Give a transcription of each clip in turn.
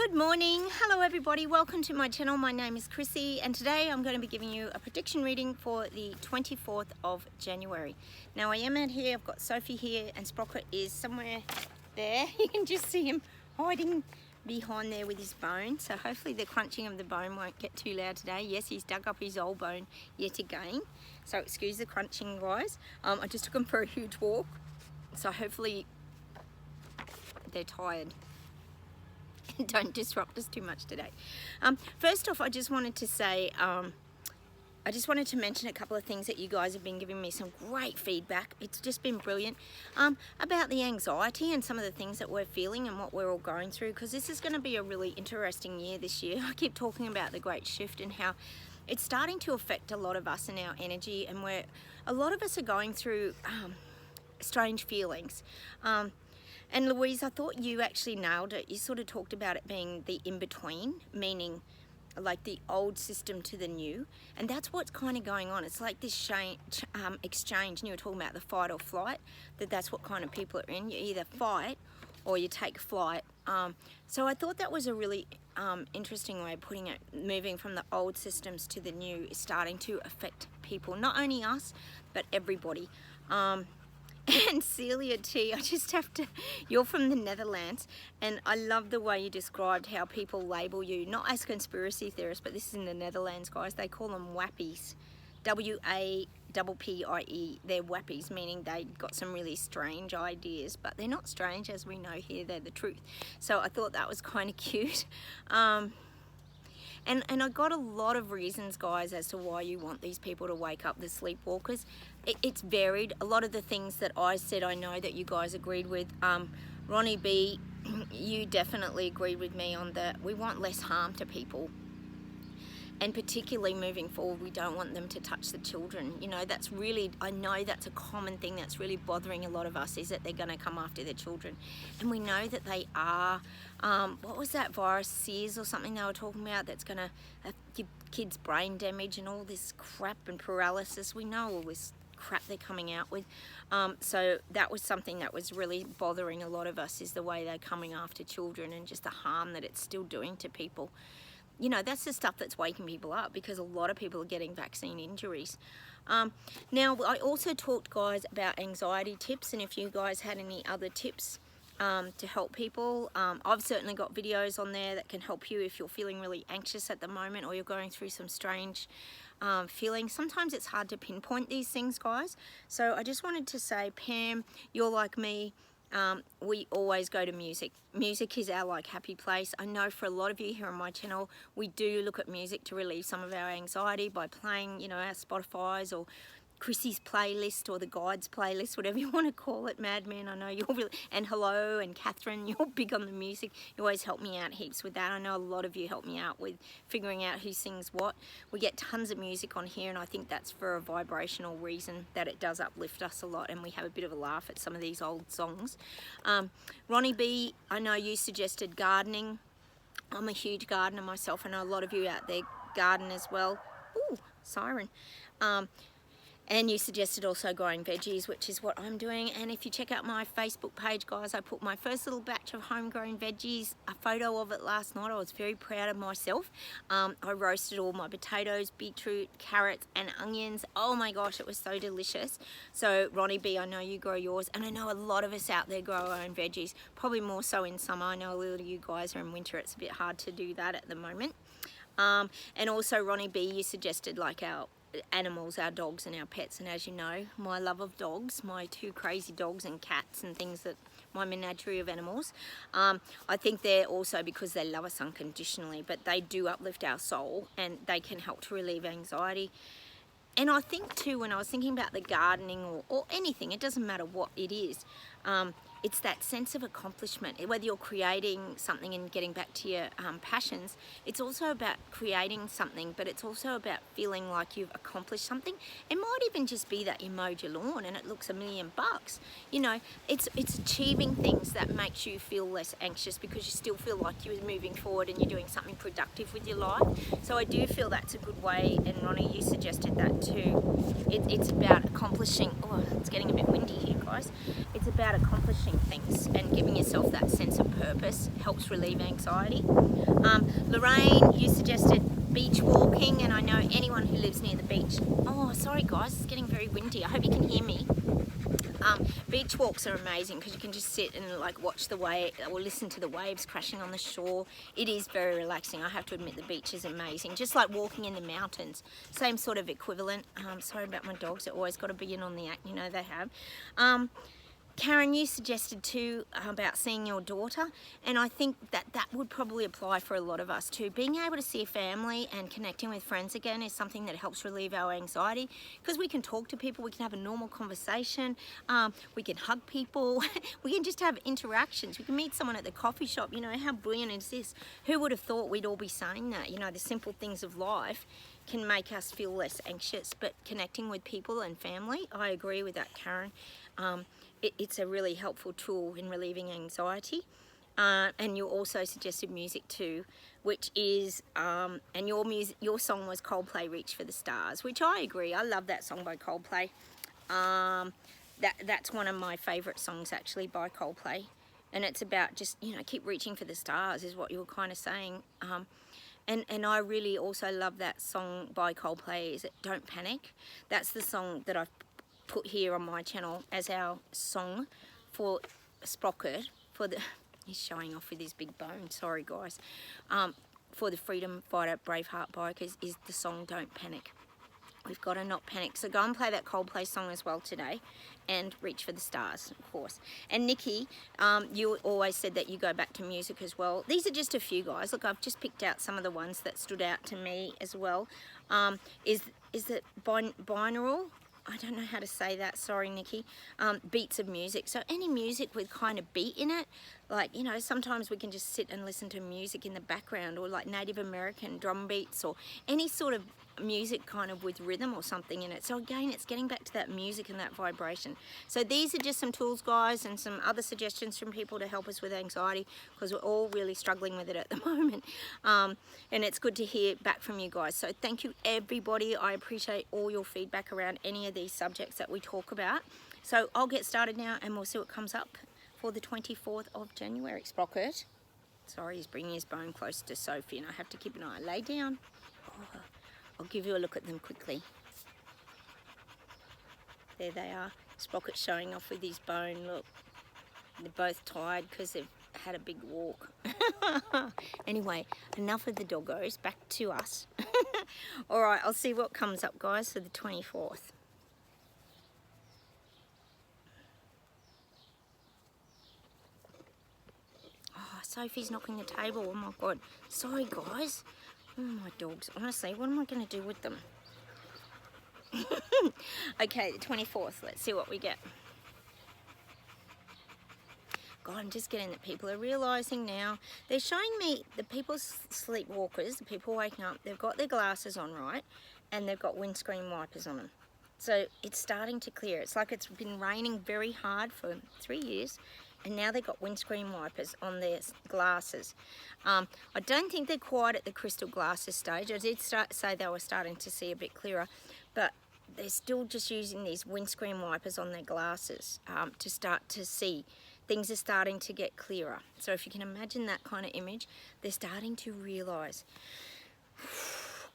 Good morning. Hello everybody. Welcome to my channel. My name is Chrissy and today I'm going to be giving you a prediction reading for the 24th of January. Now I am out here. I've got Sophie here and Sprocket is somewhere there. You can just see him hiding behind there with his bone. So hopefully the crunching of the bone won't get too loud today. Yes, he's dug up his old bone yet again. So excuse the crunching, guys. I just took him for a huge walk. So hopefully they're tired. Don't disrupt us too much today. First off, I just wanted to say, I just wanted to mention a couple of things that you guys have been giving me some great feedback. It's just been brilliant about the anxiety and some of the things that we're feeling and what we're all going through, because this is going to be a really interesting year this year. I keep talking about the great shift and how it's starting to affect a lot of us and our energy, and a lot of us are going through strange feelings. And Louise, I thought you actually nailed it. You sort of talked about it being the in-between, meaning like the old system to the new. And that's what's kind of going on. It's like this exchange, and you were talking about the fight or flight, that's what kind of people are in. You either fight or you take flight. So I thought that was a really interesting way of putting it. Moving from the old systems to the new is starting to affect people, not only us, but everybody. And Celia T, I just have to, you're from the Netherlands, and I love the way you described how people label you, not as conspiracy theorists, but this is in the Netherlands, guys. They call them wappies, W-A-P-P-I-E. They're wappies, meaning they got some really strange ideas, but they're not strange, as we know here, they're the truth. So I thought that was kind of cute. And I got a lot of reasons, guys, as to why you want these people to wake up, the sleepwalkers. It's varied. A lot of the things that I said, I know that you guys agreed with. Ronnie B, you definitely agreed with me on that. We want less harm to people. And particularly moving forward, we don't want them to touch the children. You know, that's really, I know that's a common thing that's really bothering a lot of us, is that they're going to come after their children. And we know that they are. What was that virus, SARS or something they were talking about, that's going to give kids brain damage and all this crap and paralysis. We know all this crap they're coming out with. So that was something that was really bothering a lot of us, is the way they're coming after children and just the harm that it's still doing to people. You know, that's the stuff that's waking people up, because a lot of people are getting vaccine injuries. Now, I also talked, guys, about anxiety tips, and if you guys had any other tips to help people, I've certainly got videos on there that can help you if you're feeling really anxious at the moment, or you're going through some strange feelings. Sometimes it's hard to pinpoint these things, guys. So I just wanted to say, Pam, you're like me. We always go to music. Music is our like happy place. I know for a lot of you here on my channel, we do look at music to relieve some of our anxiety by playing, you know, our Spotify's or Chrissy's playlist or the guide's playlist, whatever you want to call it. Madman, I know you're really, and hello, and Catherine, you're big on the music. You always help me out heaps with that. I know a lot of you help me out with figuring out who sings what. We get tons of music on here, and I think that's for a vibrational reason, that it does uplift us a lot, and we have a bit of a laugh at some of these old songs. Ronnie B, I know you suggested gardening. I'm a huge gardener myself. I know a lot of you out there garden as well. Ooh, siren. And you suggested also growing veggies, which is what I'm doing. And if you check out my Facebook page, guys, I put my first little batch of homegrown veggies, a photo of it last night. I was very proud of myself. I roasted all my potatoes, beetroot, carrots, and onions. Oh my gosh, it was so delicious. So Ronnie B, I know you grow yours, and I know a lot of us out there grow our own veggies, probably more so in summer. I know a little of you guys are in winter. It's a bit hard to do that at the moment. And also, Ronnie B, you suggested like our animals, our dogs and our pets, and as you know, my love of dogs, my two crazy dogs and cats and things, that my menagerie of animals, I think they're also, because they love us unconditionally, but they do uplift our soul and they can help to relieve anxiety. And I think too, when I was thinking about the gardening or anything, it doesn't matter what it is, it's that sense of accomplishment. Whether you're creating something and getting back to your passions, it's also about creating something, but it's also about feeling like you've accomplished something. It might even just be that you mowed your lawn and it looks $1 million. You know, it's achieving things that makes you feel less anxious, because you still feel like you're moving forward and you're doing something productive with your life. So I do feel that's a good way, and Ronnie, you suggested that too. It's about accomplishing, oh, it's getting a bit windy here, guys. It's about accomplishing accomplishing things and giving yourself that sense of purpose helps relieve anxiety. Lorraine, you suggested beach walking, and I know anyone who lives near the beach. Oh, sorry guys, it's getting very windy. I hope you can hear me. Beach walks are amazing because you can just sit and like watch the wave or listen to the waves crashing on the shore. It is very relaxing. I have to admit the beach is amazing. Just like walking in the mountains, same sort of equivalent. Sorry about my dogs, they're always got to be in on the act, you know they have. Karen, you suggested too about seeing your daughter, and I think that would probably apply for a lot of us too. Being able to see family and connecting with friends again is something that helps relieve our anxiety because we can talk to people, we can have a normal conversation, we can hug people, we can just have interactions. We can meet someone at the coffee shop. You know, how brilliant is this? Who would have thought we'd all be saying that? You know, the simple things of life can make us feel less anxious, but connecting with people and family, I agree with that, Karen. It's a really helpful tool in relieving anxiety. And you also suggested music too, which is, and your song was Coldplay, Reach for the Stars, which I agree. I love that song by Coldplay. That's one of my favourite songs actually by Coldplay. And it's about just, you know, keep reaching for the stars is what you were kind of saying. And I really also love that song by Coldplay, is it Don't Panic. That's the song that I've put here on my channel as our song for Sprocket, for the, he's showing off with his big bone, sorry guys, for the freedom fighter Braveheart bikers is the song Don't Panic. We've got to not panic. So go and play that Coldplay song as well today and reach for the stars, of course. And Nikki, you always said that you go back to music as well. These are just a few, guys. Look, I've just picked out some of the ones that stood out to me as well. Is it binaural? I don't know how to say that, sorry Nikki, beats of music. So any music with kind of beat in it, like, you know, sometimes we can just sit and listen to music in the background, or like Native American drum beats, or any sort of music kind of with rhythm or something in it. So again, it's getting back to that music and that vibration. So these are just some tools, guys, and some other suggestions from people to help us with anxiety, because we're all really struggling with it at the moment. And it's good to hear back from you guys. So thank you everybody. I appreciate all your feedback around any of these subjects that we talk about. So I'll get started now and we'll see what comes up for the 24th of January. Sprocket, sorry, he's bringing his bone close to Sophie and I have to keep an eye. Lay down. Oh, I'll give you a look at them quickly. There they are. Sprocket's showing off with his bone. Look, they're both tired because they've had a big walk. Anyway, enough of the doggos, back to us. All right, I'll see what comes up, guys, for the 24th. Oh, Sophie's knocking the table. Oh my God. Sorry, guys. Oh, my dogs. Honestly, what am I going to do with them? Okay, the 24th. Let's see what we get. God, I'm just getting that people are realising now. They're showing me the people sleepwalkers, the people waking up, they've got their glasses on, right? And they've got windscreen wipers on them. So it's starting to clear. It's like it's been raining very hard for 3 years. And now they've got windscreen wipers on their glasses. I don't think they're quite at the crystal glasses stage. I did say they were starting to see a bit clearer. But they're still just using these windscreen wipers on their glasses to start to see. Things are starting to get clearer. So if you can imagine that kind of image, they're starting to realise,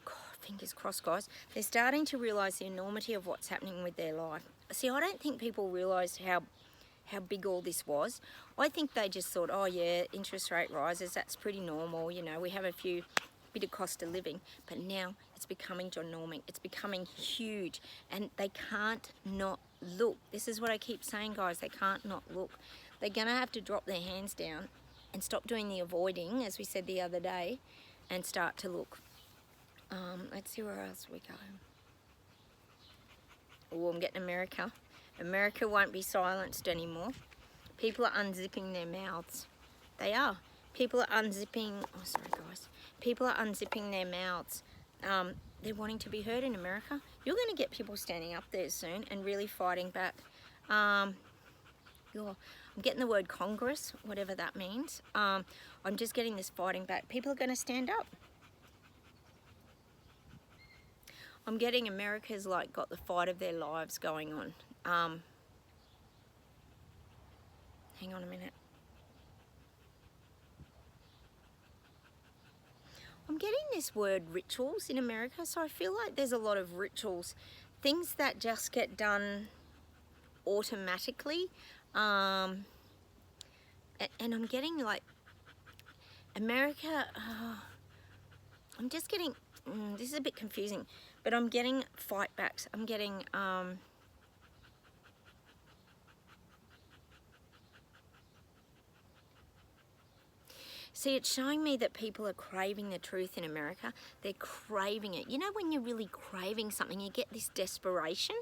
God, fingers crossed, guys, they're starting to realise the enormity of what's happening with their life. See, I don't think people realised how big all this was. I think they just thought, oh yeah, interest rate rises, that's pretty normal, you know, we have a bit of cost of living. But now it's becoming ginormic, it's becoming huge, and they can't not look. This is what I keep saying, guys, they can't not look. They're going to have to drop their hands down and stop doing the avoiding, as we said the other day, and start to look. Let's see where else we go. Oh, I'm getting America. America won't be silenced anymore. People are unzipping their mouths. They are. People are unzipping, oh sorry guys. People are unzipping their mouths. They're wanting to be heard in America. You're going to get people standing up there soon and really fighting back. I'm getting the word Congress, whatever that means. I'm just getting this fighting back. People are going to stand up. I'm getting America's like got the fight of their lives going on. Hang on a minute. I'm getting this word rituals in America, so I feel like there's a lot of rituals, things that just get done automatically. And I'm getting like America, I'm just getting, this is a bit confusing, but I'm getting fight backs. I'm getting, see, it's showing me that people are craving the truth in America. They're craving it. You know, when you're really craving something, you get this desperation.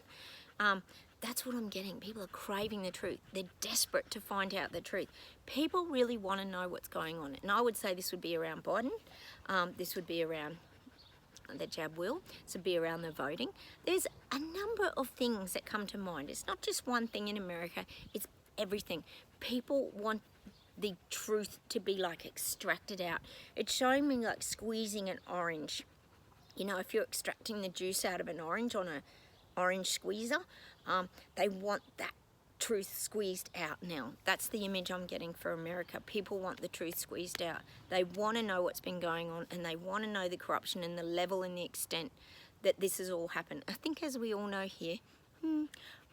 That's what I'm getting. People are craving the truth. They're desperate to find out the truth. People really want to know what's going on. And I would say this would be around Biden. This would be around the jab will. This would be around the voting. There's a number of things that come to mind. It's not just one thing in America. It's everything. People want the truth to be like extracted out. It's showing me like squeezing an orange. You know, if you're extracting the juice out of an orange on a orange squeezer, they want that truth squeezed out now. That's the image I'm getting for America. People want the truth squeezed out. They want to know what's been going on, and they want to know the corruption and the level and the extent that this has all happened. I think, as we all know here,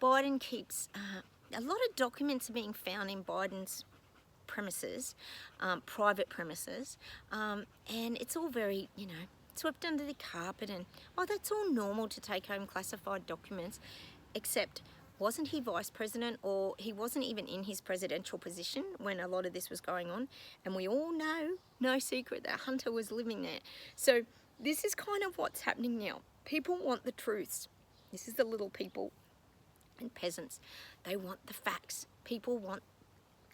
Biden keeps a lot of documents are being found in Biden's premises, private premises, and it's all very, you know, swept under the carpet, and that's all normal to take home classified documents, except wasn't he vice president, or he wasn't even in his presidential position when a lot of this was going on, and we all know, no secret, that Hunter was living there. So this is kind of what's happening now. People want the truths. This is the little people and peasants. They want the facts. People want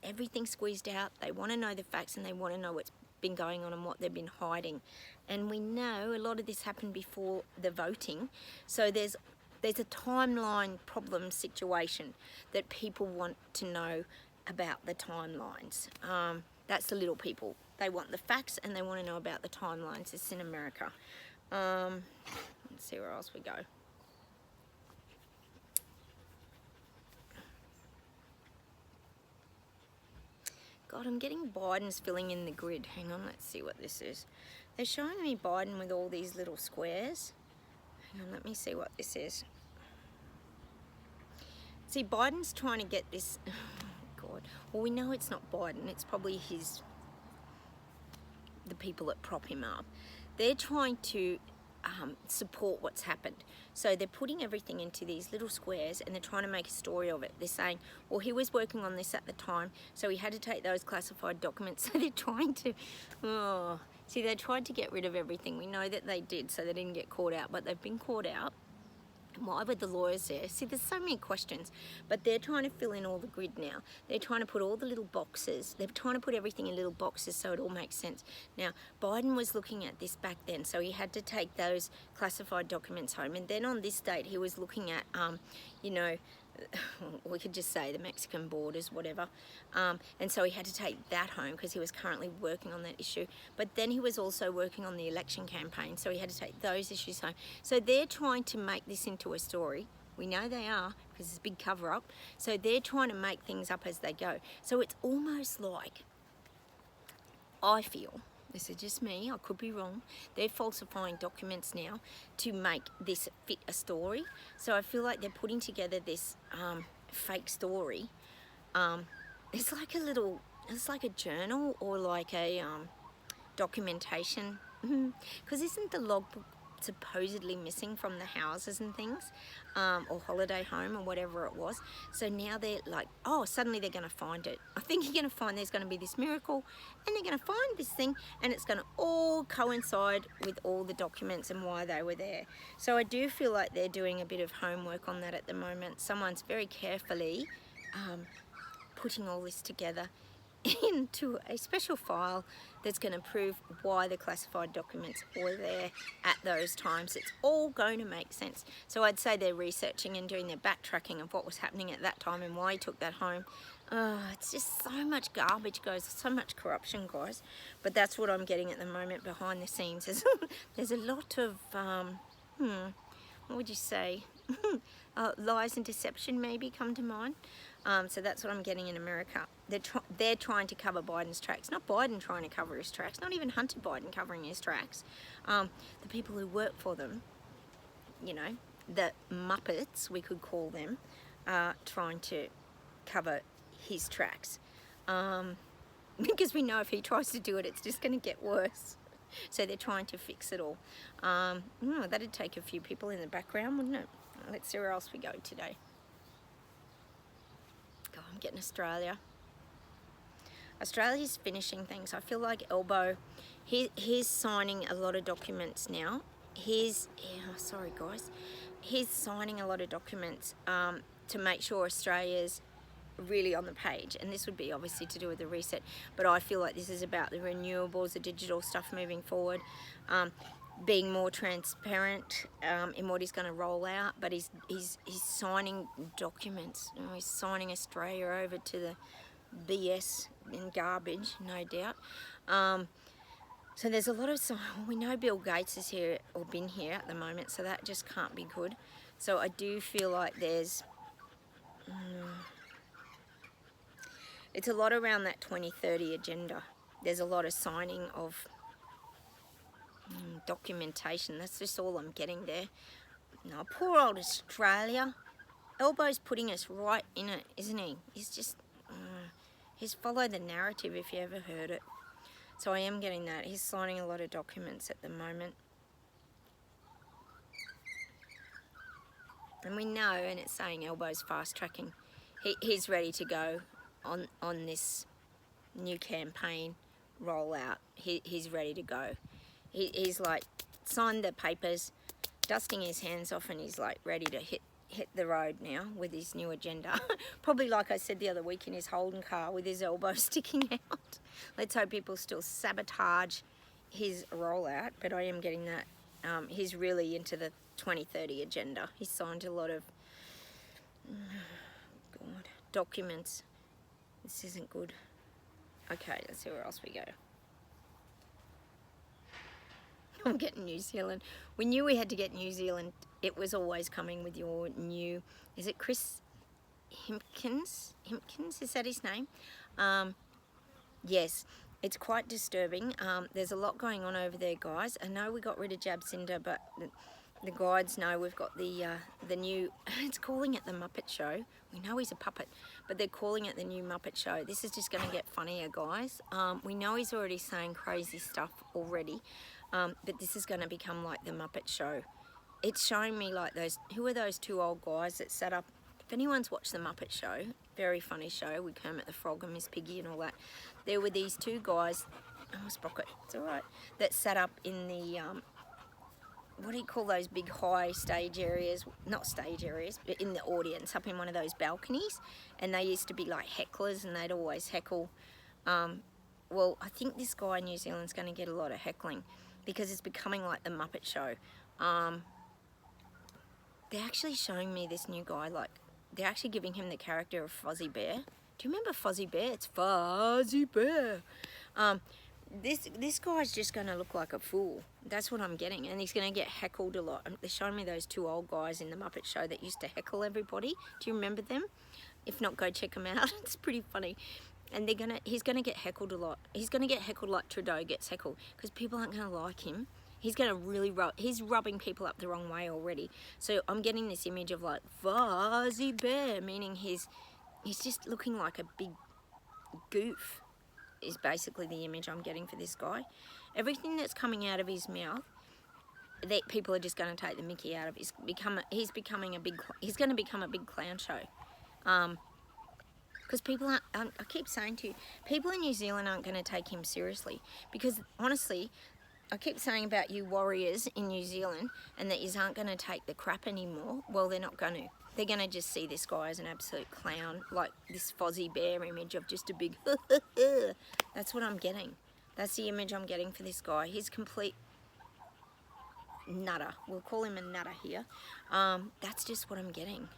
everything squeezed out. They want to know the facts, and they want to know what's been going on and what they've been hiding. And we know a lot of this happened before the voting, so there's a timeline problem situation that people want to know about the timelines. That's the little people. They want the facts, and they want to know about the timelines. It's in America. Let's see where else we go. God, I'm getting Biden's filling in the grid. Hang on, let's see what this is. They're showing me Biden with all these little squares. Hang on, let me see what this is. See, Biden's trying to get this... Oh, God. Well, we know it's not Biden. It's probably the people that prop him up. They're trying to support what's happened. So they're putting everything into these little squares, and they're trying to make a story of it. They're saying, well, he was working on this at the time, so he had to take those classified documents. So they're trying to, see, they tried to get rid of everything. We know that they did, so they didn't get caught out, but they've been caught out. Why were the lawyers there? See, there's so many questions, but they're trying to fill in all the grid now. They're trying to put all the little boxes. They're trying to put everything in little boxes so it all makes sense. Now, Biden was looking at this back then, so he had to take those classified documents home. And then on this date, he was looking at, you know, we could just say the Mexican borders, whatever. And so he had to take that home because he was currently working on that issue. But then he was also working on the election campaign, so he had to take those issues home. So they're trying to make this into a story. We know they are, because it's a big cover-up. So they're trying to make things up as they go. So it's almost like, I feel, this is just me, I could be wrong, they're falsifying documents now to make this fit a story. So I feel like they're putting together this fake story. It's like it's like a journal, or like a documentation. Because isn't the logbook supposedly missing from the houses and things, or holiday home or whatever it was? So now they're like, oh, suddenly they're going to find it. I think you're going to find there's going to be this miracle, and they're going to find this thing, and it's going to all coincide with all the documents and why they were there. So I do feel like they're doing a bit of homework on that at the moment. Someone's very carefully putting all this together into a special file that's going to prove why the classified documents were there at those times. It's all going to make sense. So I'd say they're researching and doing their backtracking of what was happening at that time and why he took that home. It's just so much garbage goes, so much corruption, guys. But that's what I'm getting at the moment behind the scenes. There's a lot of, what would you say? Lies and deception maybe come to mind. So that's what I'm getting in America. they're trying to cover Biden's tracks, not Biden trying to cover his tracks, not even Hunter Biden covering his tracks. The people who work for them, you know, the Muppets, we could call them, are trying to cover his tracks. Because we know if he tries to do it, it's just going to get worse. So they're trying to fix it all. That'd take a few people in the background, wouldn't it? Let's see where else we go today. Oh, I'm getting Australia. Australia's finishing things. I feel like Elbow, he's signing a lot of documents now. Sorry guys. He's signing a lot of documents to make sure Australia's really on the page, and this would be obviously to do with the reset, but I feel like this is about the renewables, the digital stuff moving forward, being more transparent in what he's going to roll out. But he's signing documents. You know, he's signing Australia over to the BS and garbage, no doubt. So there's a lot of, we know Bill Gates is here or been here at the moment, so that just can't be good. So I do feel like there's it's a lot around that 2030 agenda. There's a lot of signing of documentation. That's just all I'm getting there. No, poor old Australia. Elbow's putting us right in it, isn't he? He's just, he's followed the narrative, if you ever heard it. So I am getting that. He's signing a lot of documents at the moment. And we know, and it's saying Elbow's fast tracking. He's ready to go on this new campaign rollout. He's ready to go. He's like signed the papers, dusting his hands off, and he's like ready to hit the road now with his new agenda. Probably like I said the other week, in his Holden car with his elbow sticking out. Let's hope people still sabotage his rollout, but I am getting that he's really into the 2030 agenda. He's signed a lot of documents. This isn't good. Okay, let's see where else we go. I'm getting New Zealand. We knew we had to get New Zealand. It was always coming with your new, is it Chris Hipkins? Is that his name? Yes, it's quite disturbing. There's a lot going on over there, guys. I know we got rid of Jabsinda, but the guides know we've got the new, it's calling it the Muppet Show. We know he's a puppet, but they're calling it the new Muppet Show. This is just going to get funnier, guys. We know he's already saying crazy stuff already, but this is going to become like the Muppet Show. It's showing me like those, who are those two old guys that sat up? If anyone's watched the Muppet Show, very funny show with Kermit the Frog and Miss Piggy and all that, there were these two guys, oh, Sprocket, it's all right, that sat up in the, what do you call those big high stage areas? Not stage areas, but in the audience, up in one of those balconies. And they used to be like hecklers, and they'd always heckle. Well, I think this guy in New Zealand's going to get a lot of heckling because it's becoming like the Muppet Show. They're actually showing me this new guy, like, they're actually giving him the character of Fuzzy Bear. Do you remember Fuzzy Bear? It's Fuzzy Bear. This guy's just going to look like a fool. That's what I'm getting. And he's going to get heckled a lot. They're showing me those two old guys in the Muppet Show that used to heckle everybody. Do you remember them? If not, go check them out. It's pretty funny. And he's going to get heckled a lot. He's going to get heckled like Trudeau gets heckled, because people aren't going to like him. He's going to really he's rubbing people up the wrong way already. So I'm getting this image of like Fuzzy Bear, meaning he's just looking like a big goof, is basically the image I'm getting for this guy. Everything that's coming out of his mouth, that people are just going to take the mickey out of. He's going to become a big clown show. Because people aren't, I keep saying to you, people in New Zealand aren't going to take him seriously. Because honestly, I keep saying about you warriors in New Zealand, and that you aren't going to take the crap anymore. Well, they're not going to. They're going to just see this guy as an absolute clown, like this Fuzzy Bear image of just a big That's what I'm getting. That's the image I'm getting for this guy. He's complete nutter. We'll call him a nutter here. That's just what I'm getting.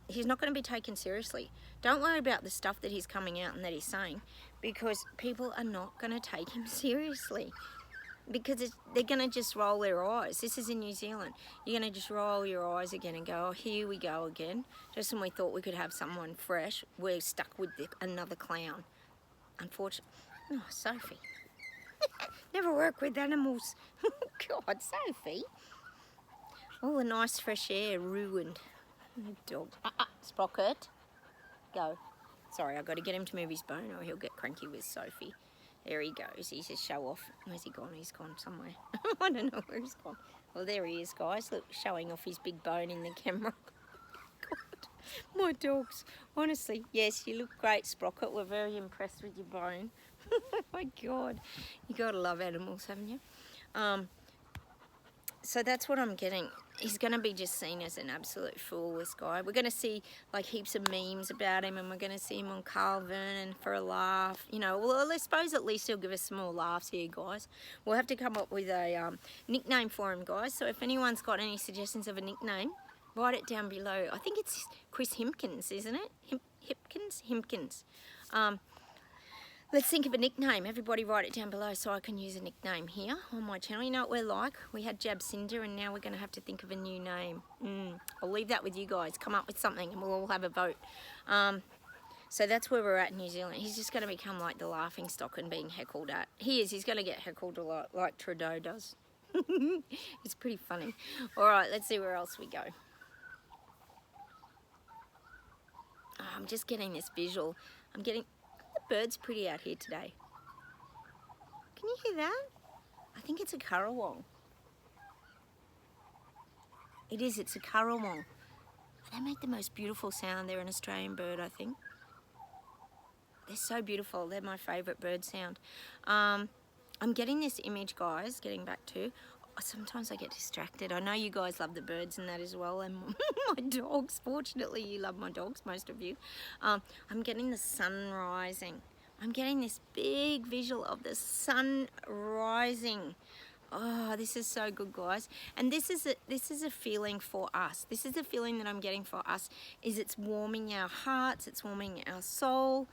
He's not going to be taken seriously. Don't worry about the stuff that he's coming out and that he's saying, because people are not going to take him seriously. because they're going to just roll their eyes. This is in New Zealand. You're going to just roll your eyes again and go, oh, here we go again. Just when we thought we could have someone fresh, we're stuck with another clown. Unfortunately. Oh, Sophie. Never work with animals. God, Sophie. All the nice fresh air ruined. Dog. Sprocket. Go. Sorry, I've got to get him to move his bone or he'll get cranky with Sophie. There he goes. He's a show off. Where's he gone? He's gone somewhere. I don't know where he's gone. Well, there he is, guys. Look, showing off his big bone in the camera. God, my dogs. Honestly, yes, you look great, Sprocket. We're very impressed with your bone. Oh my God. You got to love animals, haven't you? So that's what I'm getting. He's going to be just seen as an absolute fool, this guy. We're going to see like heaps of memes about him, and we're going to see him on Carl Vernon for a laugh. You know, well, I suppose at least he'll give us some more laughs here, guys. We'll have to come up with a nickname for him, guys. So if anyone's got any suggestions of a nickname, write it down below. I think it's Chris Hipkins, isn't it? Hipkins. Let's think of a nickname. Everybody write it down below so I can use a nickname here on my channel. You know what we're like? We had Jab Cinder and now we're going to have to think of a new name. I'll leave that with you guys. Come up with something and we'll all have a vote. So that's where we're at in New Zealand. He's just going to become like the laughing stock and being heckled at. He is. He's going to get heckled a lot like Trudeau does. It's pretty funny. All right, let's see where else we go. Oh, I'm just getting this visual. The bird's pretty out here today. Can you hear that? I think it's a currawong. It is, it's a currawong. They make the most beautiful sound. They're an Australian bird, I think. They're so beautiful. They're my favourite bird sound. I'm getting this image, guys, getting back to, sometimes I get distracted. I know you guys love the birds and that as well, and my dogs. Fortunately, you love my dogs, most of you. I'm getting the sun rising. I'm getting this big visual of the sun rising. Oh, this is so good, guys. And this is a feeling for us. This is the feeling that I'm getting for us. Is it's warming our hearts. It's warming our soul.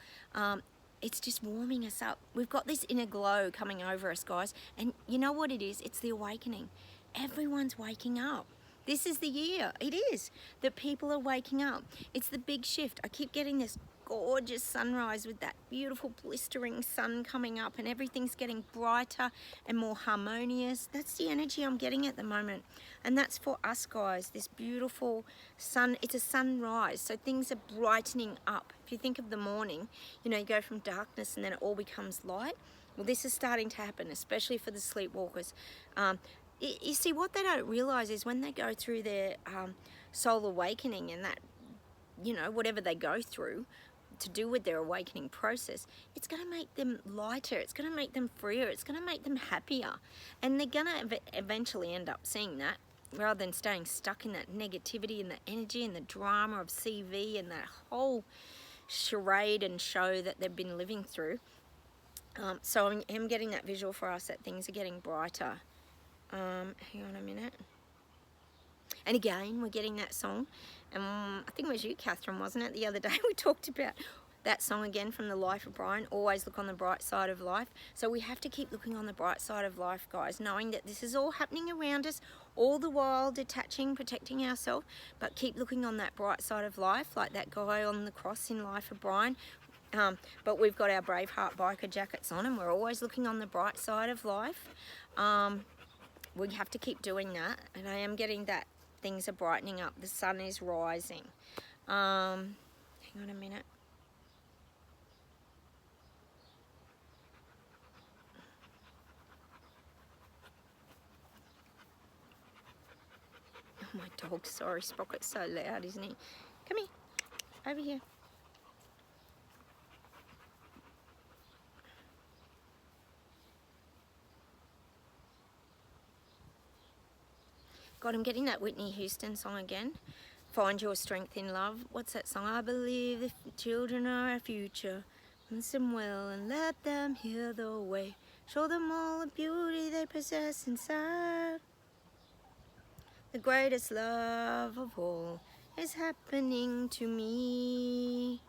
It's just warming us up. We've got this inner glow coming over us, guys. And you know what it is? It's the awakening. Everyone's waking up. This is the year. It is. That people are waking up. It's the big shift. I keep getting this gorgeous sunrise with that beautiful blistering sun coming up and everything's getting brighter and more harmonious. That's the energy I'm getting at the moment. And that's for us, guys. This beautiful sun. It's a sunrise. So things are brightening up. If you think of the morning, you know, you go from darkness and then it all becomes light. Well, this is starting to happen, especially for the sleepwalkers. You see, what they don't realize is when they go through their soul awakening and that, you know, whatever they go through to do with their awakening process, it's going to make them lighter, it's going to make them freer, it's going to make them happier. And they're going to eventually end up seeing that, rather than staying stuck in that negativity and the energy and the drama of CV and that whole charade and show that they've been living through. So I am getting that visual for us that things are getting brighter. Hang on a minute. And again, we're getting that song. I think it was you, Catherine, wasn't it? The other day we talked about that song again from The Life of Brian. Always look on the bright side of life. So we have to keep looking on the bright side of life, guys, knowing that this is all happening around us, all the while detaching, protecting ourselves, but keep looking on that bright side of life, like that guy on the cross in Life of Brian. But we've got our Braveheart biker jackets on and we're always looking on the bright side of life. We have to keep doing that. And I am getting that things are brightening up. The sun is rising. Hang on a minute. Oh, my dog. Sorry, Sprocket's so loud, isn't he? Come here. Over here. God, I'm getting that Whitney Houston song again. Find your strength in love. What's that song? I believe the children are our future. Listen well and let them hear the way. Show them all the beauty they possess inside. The greatest love of all is happening to me.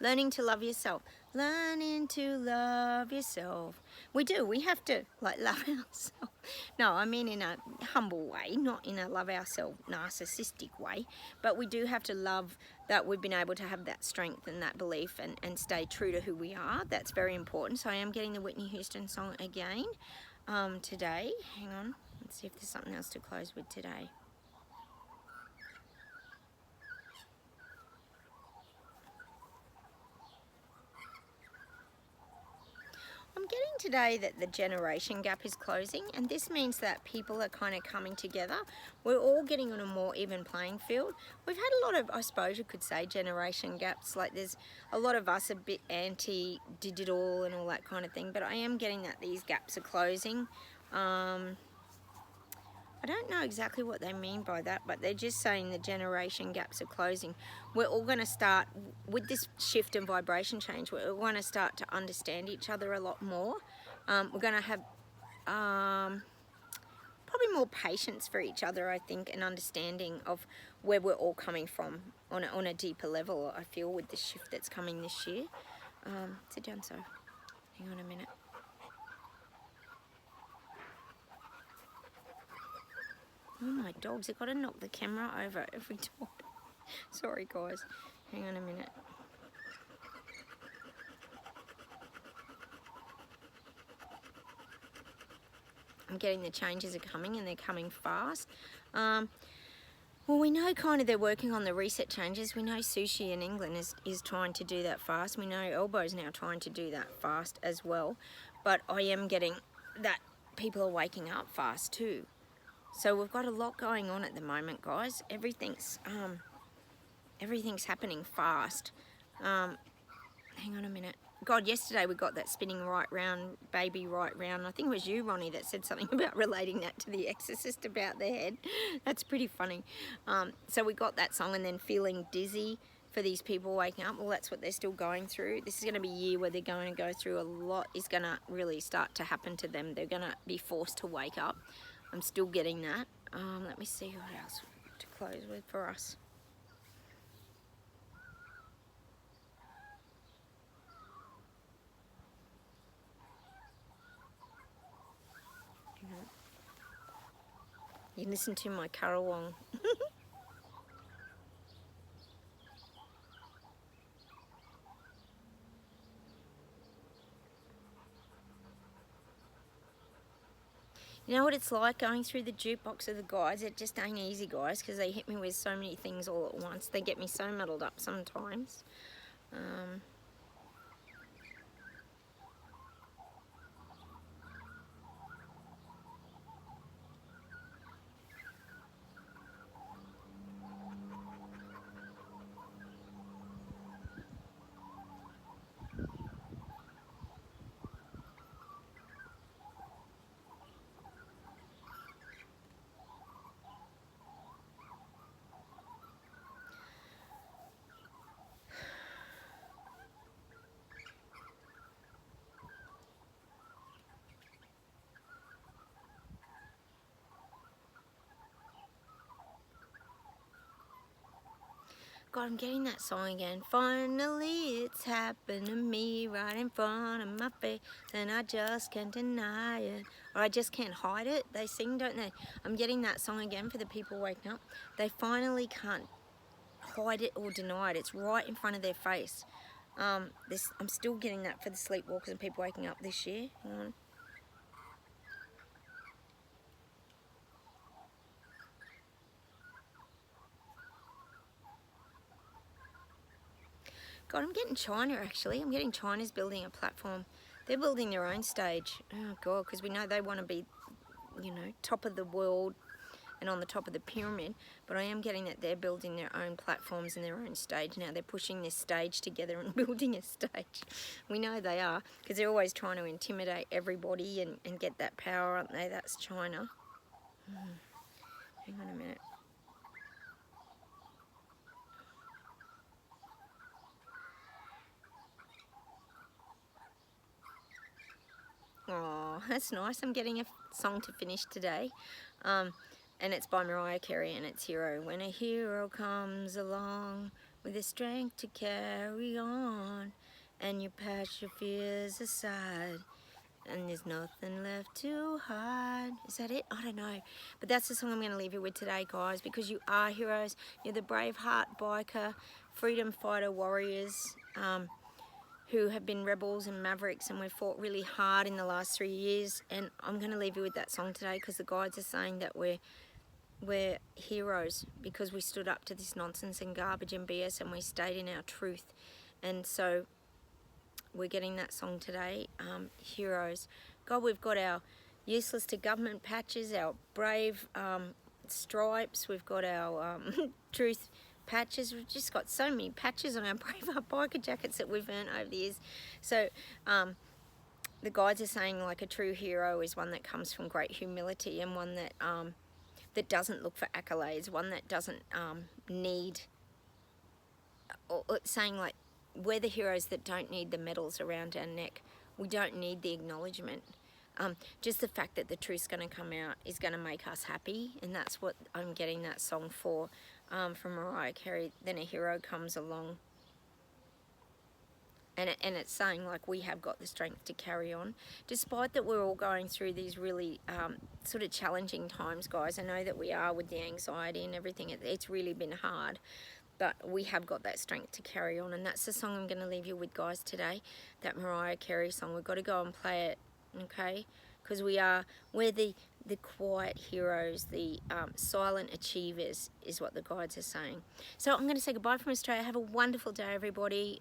Learning to love yourself. learning to love yourself. We do, we have to like love ourselves. No, I mean in a humble way, not in a love ourselves narcissistic way, but we do have to love that we've been able to have that strength and that belief and stay true to who we are. That's very important. So I am getting the Whitney Houston song again today. Hang on, let's see if there's something else to close with today. I'm getting today that the generation gap is closing, and this means that people are kind of coming together. We're all getting on a more even playing field. We've had a lot of, I suppose you could say, generation gaps. Like there's a lot of us a bit anti-digital and all that kind of thing, but I am getting that these gaps are closing. I don't know exactly what they mean by that, but they're just saying the generation gaps are closing. We're all going to start, with this shift and vibration change, we're all going to start to understand each other a lot more. We're going to have probably more patience for each other, I think, and understanding of where we're all coming from on a deeper level, I feel, with the shift that's coming this year. Sit down, so hang on a minute. Oh, my dogs, I've got to knock the camera over every time. Sorry, guys. Hang on a minute. I'm getting the changes are coming, and they're coming fast. Well, we know kind of they're working on the reset changes. We know Sushi in England is trying to do that fast. We know Elbow's now trying to do that fast as well. But I am getting that people are waking up fast too. So we've got a lot going on at the moment, guys. Everything's happening fast. Hang on a minute. God, yesterday we got that spinning right round, baby right round. I think it was you, Ronnie, that said something about relating that to The Exorcist about their head. That's pretty funny. So we got that song, and then feeling dizzy for these people waking up. Well, that's what they're still going through. This is going to be a year where they're going to go through a lot. Is going to really start to happen to them. They're going to be forced to wake up. I'm still getting that. Let me see what else to close with for us. You listen to my Karawong. You know what it's like going through the jukebox of the guides? It just ain't easy, guys, because they hit me with so many things all at once. They get me so muddled up sometimes. God, I'm getting that song again. Finally, it's happened to me right in front of my face, and I just can't deny it, or I just can't hide it. They sing, don't they? I'm getting that song again for the people waking up. They finally can't hide it or deny it. It's right in front of their face. I'm still getting that for the sleepwalkers and people waking up this year. Hang on. God, I'm getting China actually. I'm getting China's building a platform. They're building their own stage. Oh God, because we know they want to be, top of the world and on the top of the pyramid. But I am getting that they're building their own platforms and their own stage now. They're pushing this stage together and building a stage. We know they are, because they're always trying to intimidate everybody and get that power, aren't they? That's China. Hang on a minute. Oh, that's nice. I'm getting a song to finish today. And it's by Mariah Carey, and it's Hero. When a hero comes along with the strength to carry on, and you pass your fears aside, and there's nothing left to hide. Is that it? I don't know. But that's the song I'm going to leave you with today, guys, because you are heroes. You're the brave heart biker, freedom fighter warriors who have been rebels and mavericks, and we've fought really hard in the last 3 years. And I'm going to leave you with that song today because the guides are saying that we're heroes because we stood up to this nonsense and garbage and BS, and we stayed in our truth. And so we're getting that song today, heroes. God, we've got our useless to government patches, our brave stripes, we've got our truth patches. We've just got so many patches on our Braveheart biker jackets that we've earned over the years. So the guides are saying, like, a true hero is one that comes from great humility, and one that that doesn't look for accolades, one that doesn't need, or saying, like, we're the heroes that don't need the medals around our neck. We don't need the acknowledgement. Just the fact that the truth's going to come out is going to make us happy, and that's what I'm getting that song for, from Mariah Carey. Then a hero comes along, and it's saying, like, we have got the strength to carry on, despite that we're all going through these really sort of challenging times, guys. I know that we are, with the anxiety and everything. It's really been hard. But we have got that strength to carry on, and that's the song I'm going to leave you with, guys, today. That Mariah Carey song. We've got to go and play it, okay? Because we're the quiet heroes, the silent achievers, is what the guides are saying. So I'm going to say goodbye from Australia. Have a wonderful day, everybody.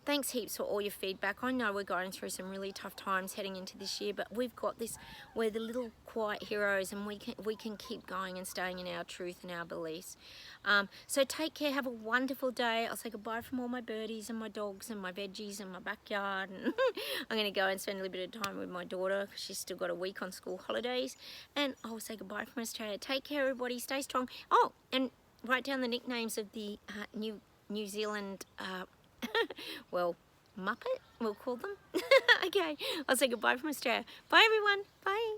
Thanks heaps for all your feedback. I know we're going through some really tough times heading into this year, but we've got this. We're the little quiet heroes, and we can keep going and staying in our truth and our beliefs. So take care. Have a wonderful day. I'll say goodbye from all my birdies and my dogs and my veggies and my backyard. And I'm going to go and spend a little bit of time with my daughter because she's still got a week on school holidays. And I'll say goodbye from Australia. Take care, everybody. Stay strong. Oh, and write down the nicknames of the New Zealand, well, Muppet, we'll call them. Okay, I'll say goodbye from Australia. Bye, everyone. Bye.